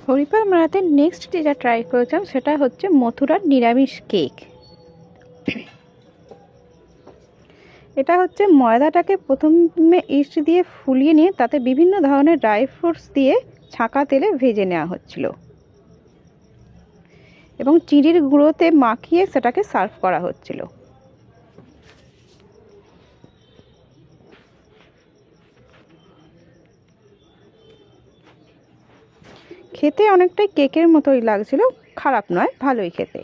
হরিপাল মেলাতে নেক্সট যেটা ট্রাই করেছিলাম সেটা হচ্ছে মথুরার নিরামিষ কেক। এটা হচ্ছে ময়দাটাকে প্রথমে ইস্ট দিয়ে ফুলিয়ে নিয়ে তাতে বিভিন্ন ধরনের ড্রাই ফ্রুটস দিয়ে ছাঁকা তেলে ভেজে নেওয়া হচ্ছিল এবং চিনির গুঁড়োতে মাখিয়ে সেটাকে সার্ভ করা হচ্ছিল। খেতে অনেকটাই কেকের মতোই লাগছিল, খারাপ নয়, ভালোই খেতে।